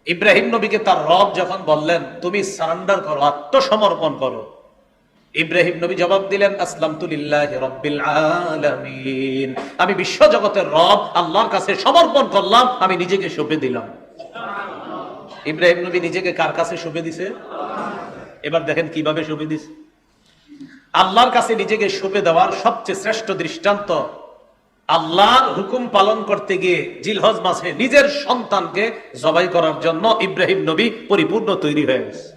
ইব্রাহিম নবীকে তার রব যখন বললেন তুমি সারেন্ডার করো, আত্মসমর্পণ করো, ইব্রাহিম নবী জবাব দিলেন আসলামতু লিল্লাহি রাব্বিল আলামিন, আমি বিশ্ব জগতের রব আল্লাহর কাছে সমর্পণ করলাম, আমি নিজেকে সঁপে দিলাম। ইব্রাহিম নবী নিজেকে কার কাছে সঁপে দিছে? এবার দেখেন কিভাবে সঁপে দিছে। আল্লাহর কাছে নিজেকে সঁপে দেওয়ার সবচেয়ে শ্রেষ্ঠ দৃষ্টান্ত, আল্লাহর হুকুম পালন করতে গিয়ে জিলহজ মাসে নিজের সন্তানকে জবাই করার জন্য ইব্রাহিম নবী পরিপূর্ণ তৈরি হয়ে গেছে।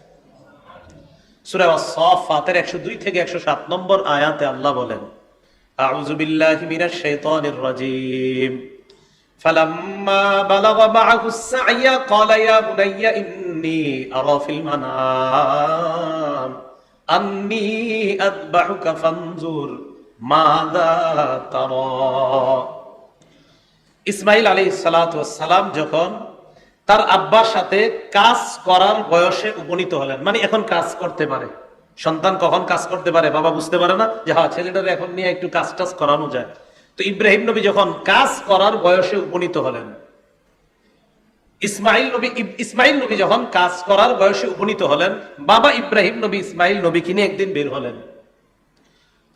সূরা আস-সাফফাতের 102 থেকে 107 নম্বর আয়াতে আল্লাহ বলেন, আউযু বিল্লাহি মিনাশ শাইতানির রাজীম, ফালাম্মা বালাগা মা'আহু আস-সা'য়া ক্বালা ইয়া বুনাইয়া ইন্নী আরা ফিল মানাম আন্নী আযবাহুকা ফানজুর মাযা তারা। ইসমাঈল আলাইহিস সালাতু ওয়াস সালাম যখন তার আব্বার সাথে কাজ করার বয়সে উপনীত হলেন, মানে এখন কাজ করতে পারে। সন্তান কখন কাজ করতে পারে বাবা বুঝতে পারে না, যে হ্যাঁ ছেলেটার এখন নিয়ে একটু কাজ টাজ করানো যায়। তো ইব্রাহিম নবী যখন কাজ করার বয়সে উপনীত হলেন, ইসমাইল নবী যখন কাজ করার বয়সে উপনীত হলেন, বাবা ইব্রাহিম নবী ইসমাইল নবীকে নিয়ে একদিন বের হলেন।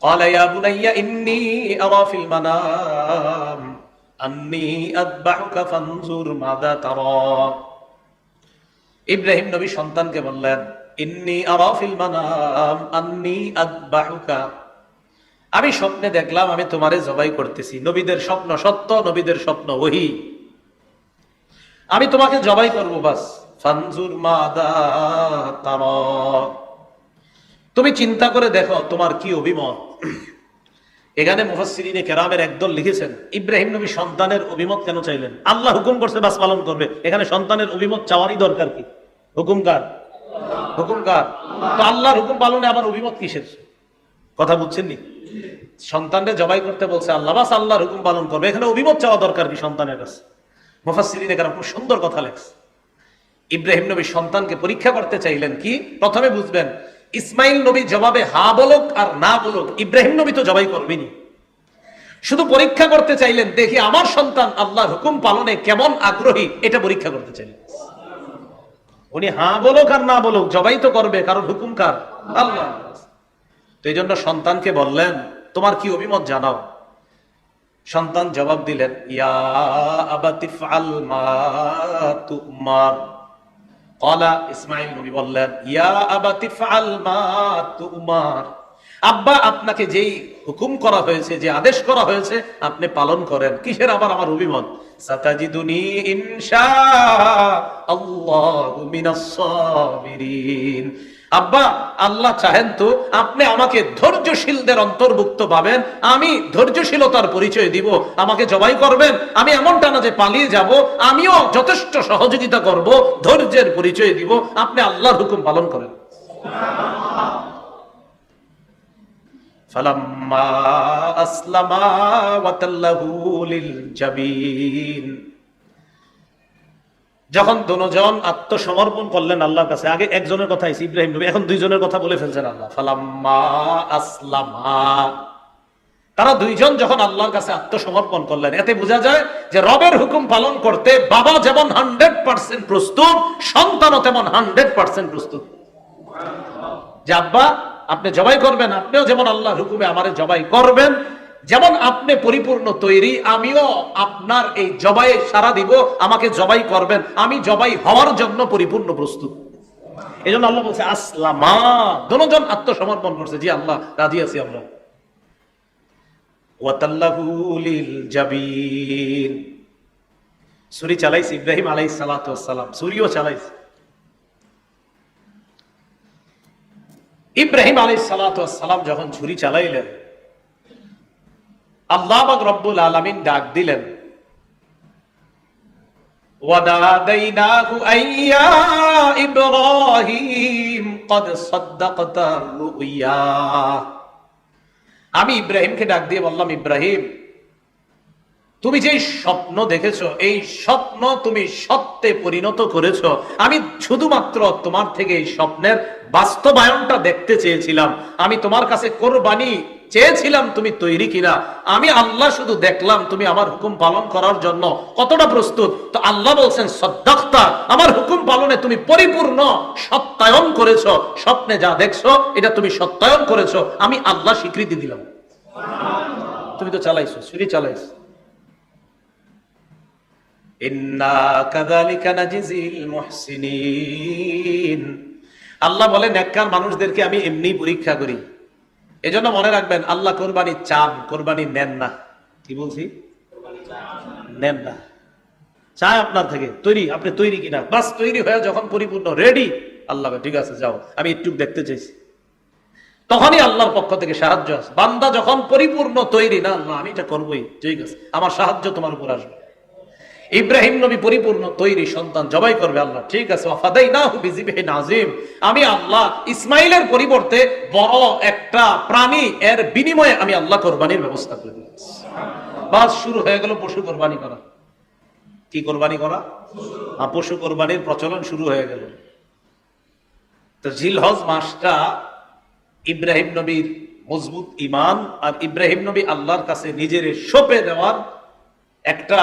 ক্বালা ইয়া বুনাইয়া ইন্নী আরা ফিল মানাম আন্নী আযবাহুকা ফানজুর মাযা তারা। ইব্রাহিম নবী সন্তানকে বললেন, ইন্নী আরা ফিল মানাম আন্নী আযবাহুকা, আমি স্বপ্নে দেখলাম আমি তোমারে জবাই করতেছি। নবীদের স্বপ্ন সত্য, নবীদের স্বপ্ন ওহী। আমি তোমাকে জবাই করব, বাস। ফানজুর মাযা তারা, তুমি চিন্তা করে দেখো তোমার কি অভিমত। এখানে মুফাসসিরিনে কেরামের একদল লিখেছেন, ইব্রাহিম নবী সন্তানের অভিমত কেন চাইলেন? আল্লাহ হুকুম করছে বাস পালন করবে, এখানে সন্তানের অভিমত চাওয়ারই দরকার কি? হুকুম কার? হুকুম কার? তো আল্লাহর হুকুম পালনে আবার অভিমত কিসের? কথা বুঝছেন নি? সন্তানকে জবাই করতে বলছে আল্লাহ, বাস আল্লাহর হুকুম পালন করবে, এখানে অভিমত চাওয়া দরকার কি সন্তানের কাছে? মুফাসসিরিনে কেরাম খুব সুন্দর কথা লেখছে। ইব্রাহিম নবী সন্তানকে পরীক্ষা করতে চাইলেন কি? প্রথমে বুঝবেন, ইসমাইল নবী জবাবে হা বলুক আর না বলুক, ইব্রাহিম নবী তো জবাই করবেনি। শুধু পরীক্ষা করতে চাইলেন, দেখি আমার সন্তান আল্লাহর হুকুম পালনে কেমন আগ্রহী, এটা পরীক্ষা করতে চাইলেন। উনি হা বলুক আর না বলুক, জবাই তো করবে, কারণ হুকুম কার? আল্লাহ। তো এই জন্য সন্তানকে বললেন তোমার কি অভিমত জানাও। সন্তান জবাব দিলেন, ইয়া আবাতি ফাল মা তুমার। ক্বালা, ইসমাঈল নবী বললেন, ইয়া আবাতি ফাল মা তুমার, আব্বা আপনাকে যেই হুকুম করা হয়েছে, যে আদেশ করা হয়েছে আপনি পালন করেন। কিসের আবার আমার অভিমত? সাতাজিদুনি ইনশাআল্লাহু মিনাস সাবিরিন, আব্বা আল্লাহ চাহেন তো আপনি আমাকে ধৈর্যশীলদের অন্তর্ভুক্ত পাবেন, আমি ধৈর্যশীলতার পরিচয় দিব। আমাকে জবাই করবেন, আমি এমনটা না যে পালিয়ে যাব, আমিও যথেষ্ট সহযোগিতা করব, ধৈর্যের পরিচয় দিব। আপনি আল্লাহর হুকুম পালন করেন। ফালাম্মা আসলামা ওয়া তাল্লাহু লিল জাবিন, যখন দুজন আত্মসমর্পণ করলেন আল্লাহর কাছে, আগে একজনের কথা আছে ইব্রাহিম নবী, এখন দুইজনের কথা বলে ফেলছেন আল্লাহ। ফালাম্মা আসলামা, তারা দুইজন যখন আল্লাহর কাছে আত্মসমর্পণ করলেন, এতে বোঝা যায় যে রবের হুকুম পালন করতে বাবা যেমন 100% প্রস্তুত, সন্তানও তেমন 100% প্রস্তুত। যে আব্বা আপনি জবাই করবেন, আপনিও যেমন আল্লাহর হুকুমে আমারে জবাই করবেন, যেমন আপনি পরিপূর্ণ তৈরি, আমিও আপনার এই জবাইয়ে সাড়া দিব, আমাকে জবাই করবেন, আমি জবাই হওয়ার জন্য পরিপূর্ণ প্রস্তুত। এই জন্য আল্লাহ বলছে আসলামা, দুজন আত্মসমর্পণ করছে, জি আল্লাহ রাজি আছি আমরা। ওয়া তাল্লাহু লিল জাবিন, ছুরি চালাইছে ইব্রাহিম আলাইহিস সালাতু ওয়াস সালাম, ছুরিও চালাইছে। ইব্রাহিম আলাইহিস সালাতু ওয়াস সালাম যখন ছুরি চালাইলেন, আল্লাহ পাক রব্বুল আলামিন ডাক দিলেন, ওয়ানাদাইনাহু আইয়া ইব্রাহিম ক্বাদ সাদ্দাকতা রুইয়া। আমি ইব্রাহিমকে ডাক দিয়ে বললাম, ইব্রাহিম তুমি যে স্বপ্ন দেখেছো, এই স্বপ্ন তুমি সত্যে পরিণত করেছো। আমি শুধুমাত্র তোমার থেকে এই স্বপ্নের বাস্তবায়নটা দেখতে চেয়েছিলাম। আমি তোমার কাছে কোরবানি চেয়েছিলাম তুমি তৈরি কিনা, আমি আল্লাহ শুধু দেখলাম তুমি আমার হুকুম পালন করার জন্য কতটা প্রস্তুত। তো আল্লাহ বলছেন সদ্দাক্তা, আমার হুকুম পালনে তুমি পরিপূর্ণ সত্যায়ন করেছো, স্বপ্নে যা দেখছো এটা তুমি সত্যায়ন করেছো, আমি আল্লাহ স্বীকৃতি দিলাম। তুমি তো চালাইছো, ছুরি চালাইছো। ইন্না কাযালিকা নাজিজিল মুহসিনিন, আল্লাহ বলেন নেককার মানুষদেরকে আমি এমনি পরীক্ষা করি। এজন্য মনে রাখবেন, আল্লাহ কোরবানি চান, কোরবানি নেন না। কি বলছি? নেন না, চায় আপনার থেকে তৈরি, আপনি তৈরি কিনা। বাস তৈরি হয়ে যখন পরিপূর্ণ রেডি, আল্লাহ ঠিক আছে যাও, আমি একটু দেখতে চাইছি, তখনই আল্লাহর পক্ষ থেকে সাহায্য আছে। বান্দা যখন পরিপূর্ণ তৈরি, না আল্লাহ আমি এটা করবোই, ঠিক আছে, আমার সাহায্য তোমার উপর আসবে। ইব্রাহিম নবী পরিপূর্ণ তৈরি, সন্তান জবাই করবে, আল্লাহ ঠিক আছে, ওয়াফাদাইনাহু বিযিবহিন আযীম, আমি আল্লাহ ইসমাইলের পরিবর্তে বড় একটা প্রাণী এর বিনিময়ে আমি আল্লাহ কোরবানির ব্যবস্থা করে দিয়েছি। বাস শুরু হয়ে গেল পশু কোরবানি করা। কি কোরবানি করা? পশু কোরবানির প্রচলন শুরু হয়ে গেল। তো জিলহজ মাসটা ইব্রাহিম নবীর মজবুত ঈমান আর ইব্রাহিম নবী আল্লাহর কাছে নিজের সঁপে দেওয়ার একটা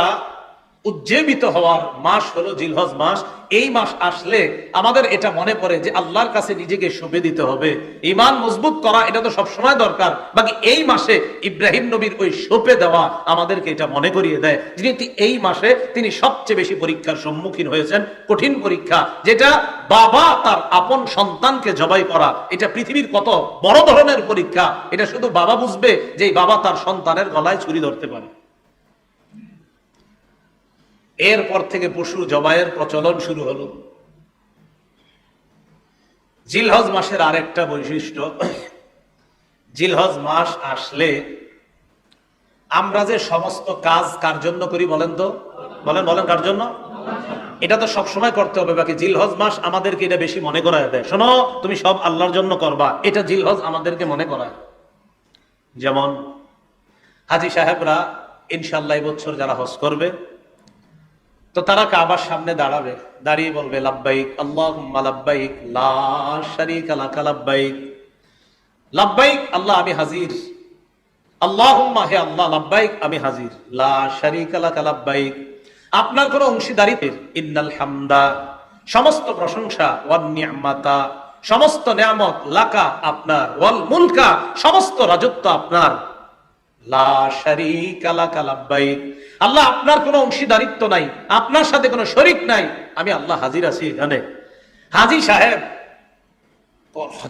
উজ্জীবিত হওয়ার মাস হলো জিলহজ মাস। এই মাস আসলে আমাদের এটা মনে পড়ে যে আল্লাহর কাছে নিজেকে সঁপে দিতে হবে, ঈমান মজবুত করা এটা তো সবসময় দরকার, বাকি এই মাসে ইব্রাহিম নবীর ওই সঁপে দেওয়া আমাদেরকে এটা মনে করিয়ে দেয় যিনি এই মাসে তিনি সবচেয়ে বেশি পরীক্ষার সম্মুখীন হয়েছেন। কঠিন পরীক্ষা, যেটা বাবা তার আপন সন্তানকে জবাই করা, এটা পৃথিবীর কত বড় ধরনের পরীক্ষা, এটা শুধু বাবা বুঝবে যে বাবা তার সন্তানের গলায় ছুরি ধরতে পারে। এরপর থেকে পশু জবাইয়ের প্রচলন শুরু হলো। জিলহজ মাসের আরেকটা বৈশিষ্ট্য, জিলহজ মাস আসলে আমরা যে সমস্ত কাজ কার জন্য করি বলেন তো, বলেন বলেন কার জন্য? এটা তো সবসময় করতে হবে, বাকি জিলহজ মাস আমাদেরকে এটা বেশি মনে করায় দেয়, শোনো তুমি সব আল্লাহর জন্য করবা, এটা জিলহজ আমাদেরকে মনে করায়। যেমন হাজী সাহেবরা ইনশাআল্লাহ এই বছর যারা হজ করবে, তো তারা কাবার সামনে দাঁড়াবে, দাঁড়িয়ে বলবে লাব্বাইক আল্লাহুম্মা লাব্বাইক লা শারীকা লাকা লাব্বাইক, লাব্বাইক আল্লাহ আমি হাজির, আল্লাহুম্মা হে আল্লাহ লাব্বাইক আমি হাজির, লা শারীকা লাকা লাব্বাইক আপনার কোনো অংশীদারিত্বের, ইন্নাল হামদা সমস্ত প্রশংসা, ওয়ান নি'মাতা সমস্ত নিয়ামত, লাকা আপনার, ওয়াল মুলকা সমস্ত রাজত্ব আপনার, লা শারীকা লাকা লাব্বাইক আল্লাহ আপনার কোনো অংশীদারিত্ব নাই, আপনার সাথে কোনো শরীক নাই, আমি আল্লাহ হাজির আছি এখানে। হাজী সাহেব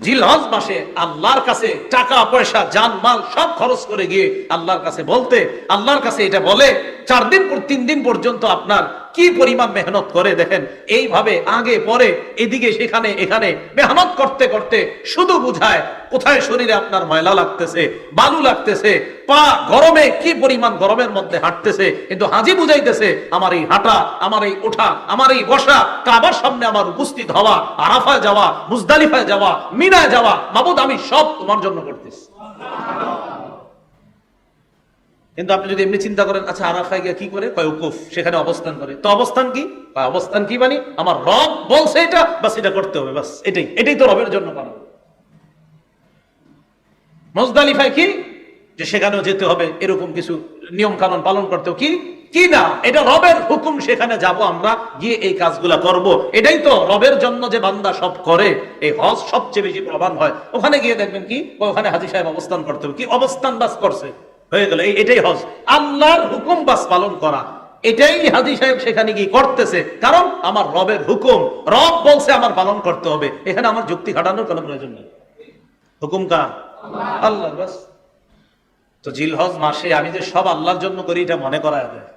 জিলহজ মাসে আল্লাহর কাছে টাকা পয়সা জান মাল সব খরচ করে গিয়ে আল্লাহর কাছে বলতে, আল্লাহর কাছে এটা বলে 4 দিন পর 3 দিন পর্যন্ত আপনার কি পরিমাণ মেহনত করে দেখেন, এইভাবে আগে পরে এদিকে সেখানে এখানে মেহনত করতে করতে শুধু বুঝায় কোথায় শরীরে আপনার ময়লা লাগতেছে, বালু লাগতেছে, পা গরমে কি পরিমাণ গরমের মধ্যে হাঁটতেছে, কিন্তু হাজী বুঝাইতেছে আমার এই হাঁটা, আমার এই ওঠা, আমার এই বসা, কাবার সামনে আমার উপস্থিত হওয়া, আরাফায় যাওয়া, মুজদালিফায় যাওয়া, মিনায় যাওয়া, মাবুদ আমি সব তোমার জন্য করতেছি। কিন্তু আপনি যদি এমনি চিন্তা করেন, আচ্ছা আরাফায় গিয়ে কি করে, কয় উকুফ, সেখানে অবস্থান করে, তো অবস্থান কি? অবস্থান কি মানে আমার রব বলছে এটা, বাস এটা করতে হবে, বাস এটাই, এটাই তো রবের জন্য করা। মুজদালিফায় কি, যে সেখানেও যেতে হবে, এরকম কিছু নিয়ম কানুন পালন করতে হবে, কি কি না, এটা রবের হুকুম, সেখানে যাব আমরা, গিয়ে এই কাজগুলা করব, এটাই তো রবের জন্য যে বান্দা সব করে, এই হজ সবচেয়ে বেশি প্রধান হয়। ওখানে গিয়ে দেখবেন কি, ওখানে হাজী সাহেব অবস্থান করতে হবে, কি অবস্থান বাস করছে, হয়ে গেল, এটাই হজ, আল্লাহর হুকুম বাস পালন করা, এটাই হাজী সাহেব সেখানে গিয়ে করতেছে, কারণ আমার রবের হুকুম, রব বলছে আমার পালন করতে হবে, এখানে আমার যুক্তি খাটানোর কোনো প্রয়োজন নেই, হুকুম কার? আল্লাহ। বাস। তো জিলহজ মাসে আমি যে সব আল্লাহর জন্য করি এটা মনে করায় দেয়।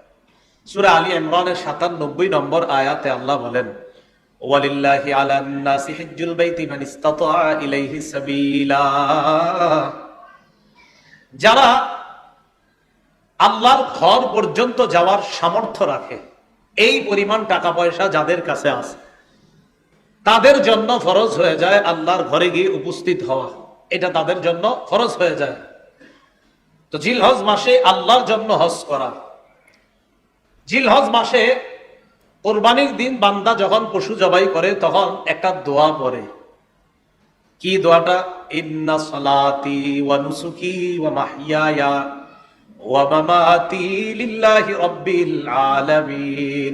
সূরা আলী ইমরানের ৯৭ নম্বর আয়াতে আল্লাহ বলেন, ওয়ালিল্লাহি আলান নাসি হিজ্জুল বাইতি মান ইসতাতা ইলাইহি সাবিলা, যারা আল্লাহর ঘর পর্যন্ত যাওয়ার সামর্থ্য রাখে, এই পরিমাণ টাকা পয়সা যাদের কাছে আছে, তাদের জন্য ফরজ হয়ে যায় আল্লাহর ঘরে গিয়ে উপস্থিত হওয়া, এটা তাদের জন্য ফরজ হয়ে যায়। তো জিলহজ মাসে আল্লাহর জন্য হজ করা। জিলহজ মাসে কোরবানির দিন বান্দা যখন পশু জবাই করে তখন একটা দোয়া পড়ে, কি দোয়াটা? ইন্না সলাতি ওয়া নুসুকি ওয়া মাহইয়ায়া ওয়া মামাতি লিল্লাহি রাব্বিল আলামিন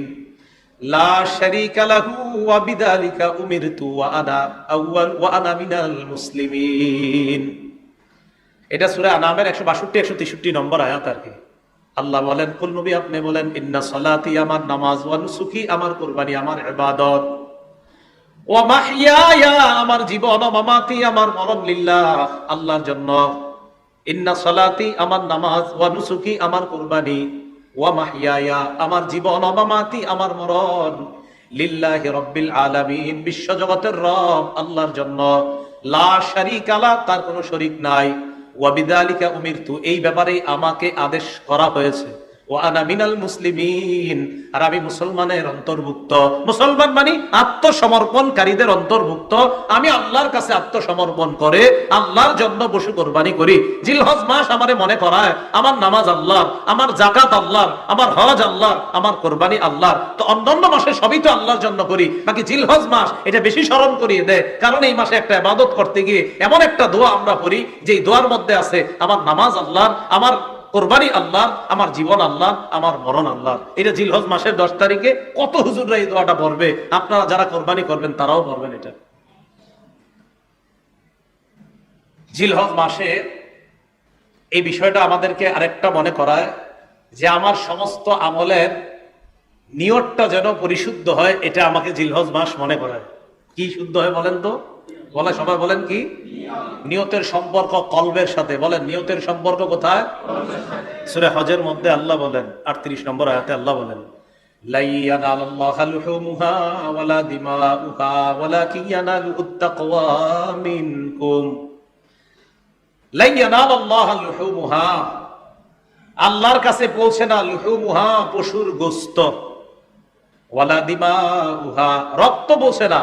লা শারীকা লাহু ওয়া বিযালিকা উমিরতু ওয়া আনা মিনাল মুসলিমিন। এটা সূরা আনামের 162 163 নম্বর আয়াত আর কি। আল্লাহ বলেন, কুল নবী আপনি বলেন, ইন্না সলাতি আমার নামাজ, ওয়া নুসুকি আমার কুরবানি, আমার ইবাদত, ওয়া মাহইয়ায়া আমার জীবন, ওয়া মামাতি আমার মরণ, লিল্লাহ আল্লাহর জন্য। ইন্না সলাতি আমার নামাজ, ওয়া নুসুকি আমার কুরবানি, ওয়া মাহইয়ায়া আমার জীবন, ওয়া মামাতি আমার মরণ, লিল্লাহি রাব্বিল আলামিন বিশ্ব জগতের রব আল্লাহর জন্য। লা শারীকা লা তার কোনো শরীক নাই। ওয়া বিযালিকা উমিরতু এই ব্যাপারে আমাকে আদেশ করা হয়েছে। ওয়া আনা মিনাল মুসলিমিন আর আমি মুসলমানের অন্তর্ভুক্ত। মুসলমান মানে আত্মসমর্পণকারীদের অন্তর্ভুক্ত। আমি আল্লাহর কাছে আত্মসমর্পণ করে আল্লাহর জন্য পশু কোরবানি করি। জিলহজ মাস আমারে মনে করায় আমার নামাজ আল্লাহর, আমার যাকাত আল্লাহর, আমার হজ আল্লাহর, আমার কোরবানি আল্লাহর। তো অন্যান্য মাসে সবই তো আল্লাহর জন্য করি, বাকি জিলহজ মাস এটা বেশি স্মরণ করিয়ে দেয়। কারণ এই মাসে একটা ইবাদত করতে গিয়ে এমন একটা দোয়া আমরা পড়ি যে দোয়ার মধ্যে আছে আমার নামাজ আল্লাহর, আমার কোরবানি আল্লাহর, আমার জীবন আল্লাহর, আমার মরণ আল্লাহর। এটা জিলহজ মাসের 10 তারিখে কত হুজুররা এই দোয়াটা পড়বে। আপনারা যারা কোরবানি করবেন তারাও পড়বেন এটা। জিলহজ মাসে এই বিষয়টা আমাদেরকে আরেকটা মনে করায় যে আমার সমস্ত আমলের নিয়তটা যেন পরিশুদ্ধ হয়। এটা আমাকে জিলহজ মাস মনে করায়। কি শুদ্ধ হয় বলেন তো? বলে সবাই বলেন কি? নিয়তের সম্পর্ক কলবের সাথে। বলেন নিয়তের সম্পর্ক কোথায়? সূরা হজের মধ্যে আল্লাহ বলেন 38 নম্বর আয়াতে আল্লাহ বলেন, লা ইয়ানালুল্লাহু লুহুমুহা ওয়ালা দিমাউহা ওয়ালাকিন ইয়ানালুহুত তাকওয়া মিনকুম। লা ইয়ানালুল্লাহু লুহুমুহা আল্লাহর কাছে পৌঁছে না লুহুমুহা পশুর গোশত, ওয়ালা দিমাউহা রক্ত পৌঁছে না,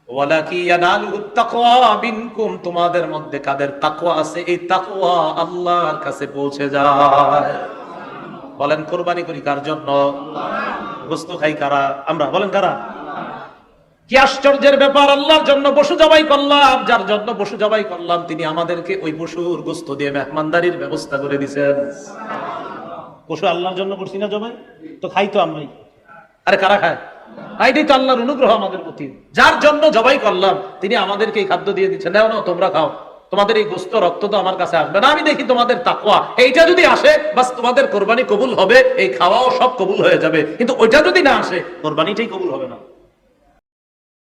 ওয়ালাকিন ইয়ানালুহুত তাকওয়া মিনকুম তোমাদের মধ্যে কাদের তাকওয়া আছে এই তাকওয়া আল্লাহর কাছে পৌঁছে যায়। বলেন কুরবানি করি কার জন্য? গোশত খাই কারা? আমরা। বলেন কারা? কি আশ্চর্যের ব্যাপার! আল্লাহর জন্য পশু জবাই করলাম, যার জন্য পশু জবাই করলাম তিনি আমাদেরকে ওই পশুর গোশত দিয়ে মেহমানদারির ব্যবস্থা করে দিয়েছেন। পশু আল্লাহর জন্য করছি না জবাই, তো খাই তো আমরাই। আরে কারা খায়? এইটাই তো আল্লাহর অনুগ্রহ আমাদের প্রতি। যার জন্য জবাই করলাম তিনি আমাদেরকে এই খাদ্য দিয়ে দিচ্ছেন, নাও নাও তোমরা খাও, তোমাদের এই গোশত রক্ত তো আমার কাছে আসবে না, আমি দেখি তোমাদের তাকওয়া এইটা যদি আসে বাস তোমাদের কোরবানি কবুল হবে, এই খাওয়াও সব কবুল হয়ে যাবে। কিন্তু ওইটা যদি না আসে কোরবানিটাই কবুল হবে না।